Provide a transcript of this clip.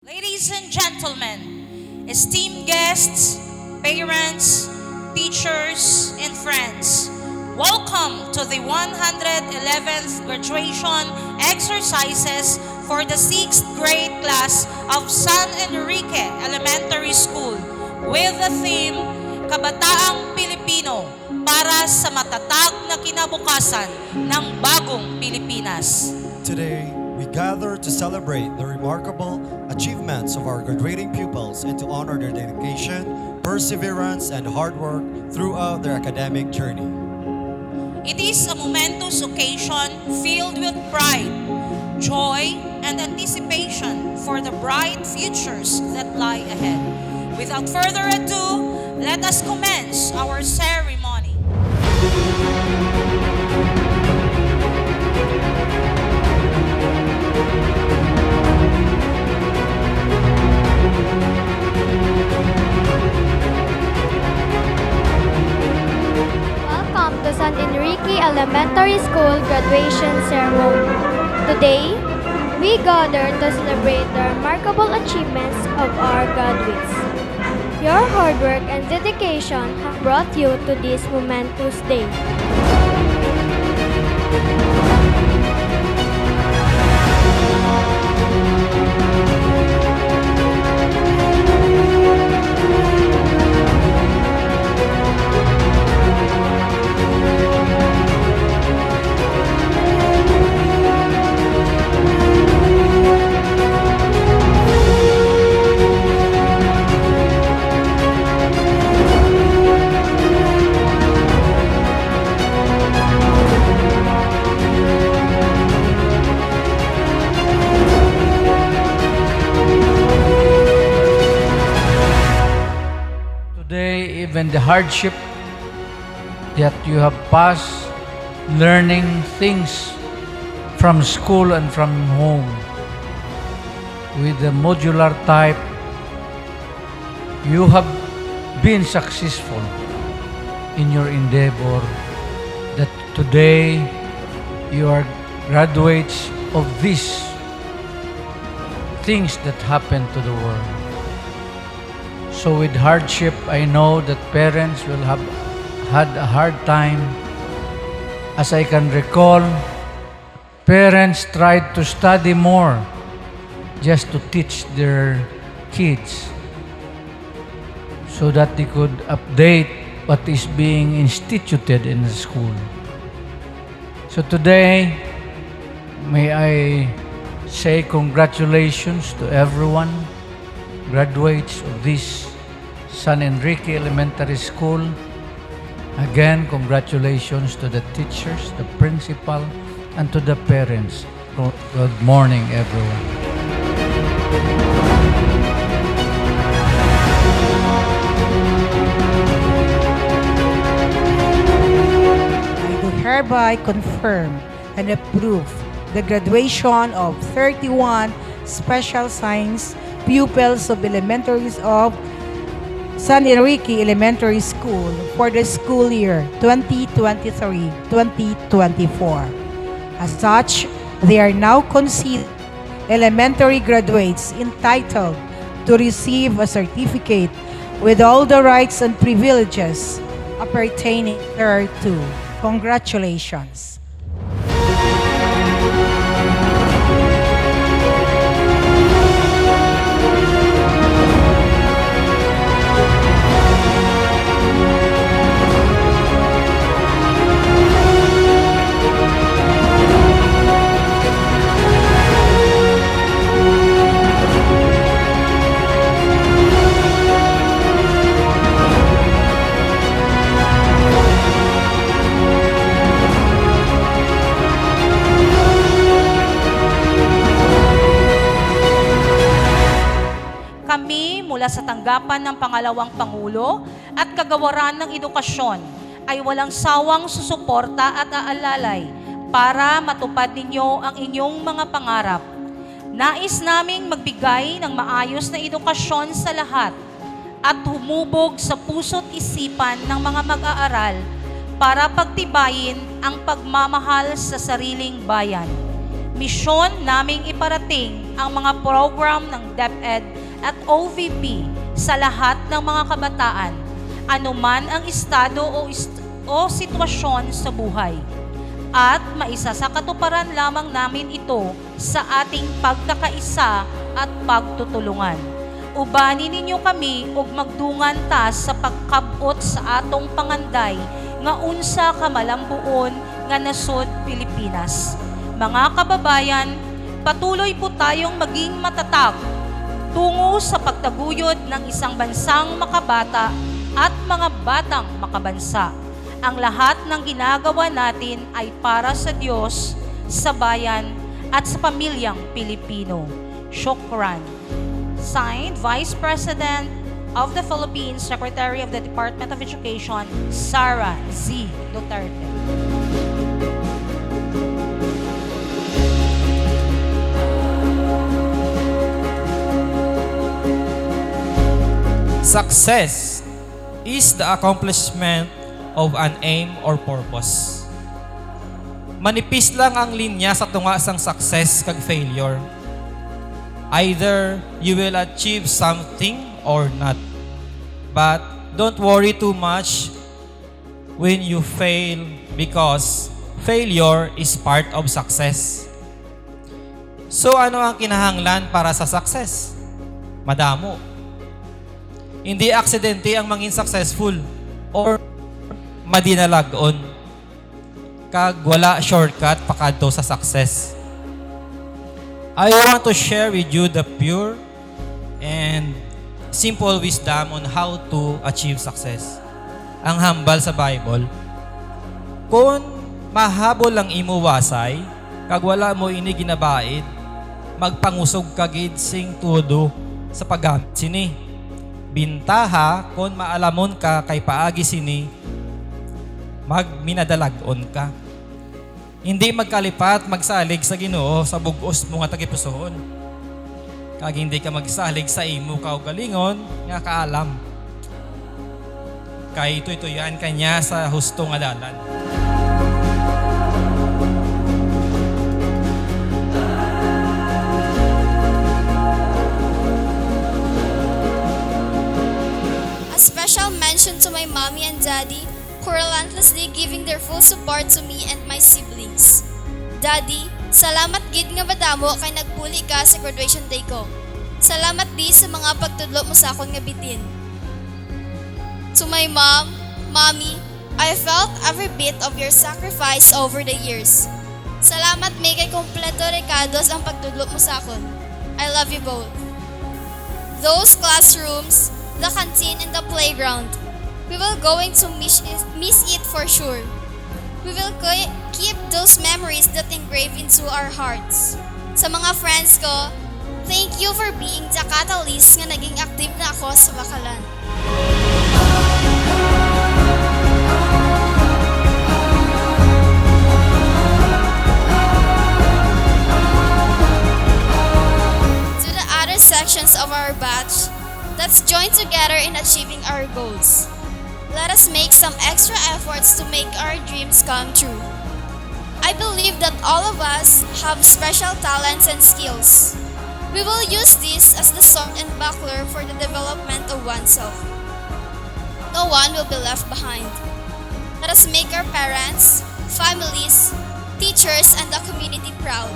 Ladies and gentlemen, esteemed guests, parents, teachers, and friends, welcome to the 111th graduation exercises for the 6th grade class of San Enrique Elementary School with the theme, Kabataang Pilipino para sa matatag na kinabukasan ng bagong Pilipinas. Today, we gather to celebrate the remarkable achievements of our graduating pupils and to honor their dedication, perseverance, and hard work throughout their academic journey. It is a momentous occasion filled with pride, joy, and anticipation for the bright futures that lie ahead. Without further ado, let us commence our ceremony. Welcome to San Enrique Elementary School graduation ceremony. Today, we gather to celebrate the remarkable achievements of our graduates. Your hard work and dedication have brought you to this momentous day. Today, even the hardship that you have passed, learning things from school and from home, with the modular type, you have been successful in your endeavor, that today you are graduates of these things that happen to the world. So with hardship, I know that parents will have had a hard time. As I can recall, parents tried to study more just to teach their kids so that they could update what is being instituted in the school. So today, may I say congratulations to everyone, graduates of this San Enrique Elementary School. Again, congratulations to the teachers, the principal, and to the parents. Good morning, everyone. I do hereby confirm and approve the graduation of 31 special science pupils of elementaries of San Enrique Elementary School for the school year 2023-2024. As such, they are now considered elementary graduates entitled to receive a certificate with all the rights and privileges appertaining thereto. Congratulations. Kami mula sa tanggapan ng pangalawang Pangulo at Kagawaran ng Edukasyon ay walang sawang susuporta at aalalay para matupad ninyo ang inyong mga pangarap. Nais naming magbigay ng maayos na edukasyon sa lahat at humubog sa puso't isipan ng mga mag-aaral para pagtibayin ang pagmamahal sa sariling bayan. Misyon naming iparating ang mga program ng DepEd at OVP sa lahat ng mga kabataan, anuman ang estado o sitwasyon sa buhay. At maisa sa katuparan lamang namin ito sa ating pagkakaisa at pagtutulungan. Ubanin ninyo kami ug magdungan ta sa pagkabot sa atong panganday nga unsa ka malambuon nga nasod Pilipinas. Mga kababayan, patuloy po tayong maging matatag tungo sa pagtaguyod ng isang bansang makabata at mga batang makabansa. Ang lahat ng ginagawa natin ay para sa Diyos, sa bayan at sa pamilyang Pilipino. Shukran. Signed, Vice President of the Philippines, Secretary of the Department of Education, Sara Z. Duterte. Success is the accomplishment of an aim or purpose. Manipis lang ang linya sa tunga sang success kag failure. Either you will achieve something or not. But don't worry too much when you fail because failure is part of success. So ano ang kinahanglan para sa success? Madamo. Hindi aksidente ang mangin successful or madinalagon. Kag wala shortcut pakadto sa success. I want to share with you the pure and simple wisdom on how to achieve success. Ang hambal sa Bible, kung mahabol ang imo wasay, kag wala mo ini ginabaid, magpangusog kagid sing tudo sa paggamit sini. Bintaha, kung maalamon ka kay paagi sini, magminadalagon ka. Hindi magkalipat, magsalig sa Ginoo sa bugos mo nga tagipusoon. Kag hindi ka magsalig sa imo kaugalingon nga kaalam. Kay itoy-tuyan kanya sa husto nga dalan. A special mention to my mommy and daddy who relentlessly giving their full support to me and my siblings. Daddy, salamat gid nga madamo kay nagpuli ka sa graduation day ko. Salamat di sa mga pagtudlo mo sa akon nga bitin. To my mom, mommy, I felt every bit of your sacrifice over the years. Salamat may kay kompleto recados ang pagtudlo mo sa akon. I love you both. Those classrooms, the canteen and the playground, we will going to miss it for sure. We will keep those memories that engrave into our hearts. Sa mga friends ko, thank you for being the catalyst nga naging active na ako sa Bakalan. To the other sections of our batch, let's join together in achieving our goals. Let us make some extra efforts to make our dreams come true. I believe that all of us have special talents and skills. We will use this as the sword and buckler for the development of oneself. No one will be left behind. Let us make our parents, families, teachers, and the community proud.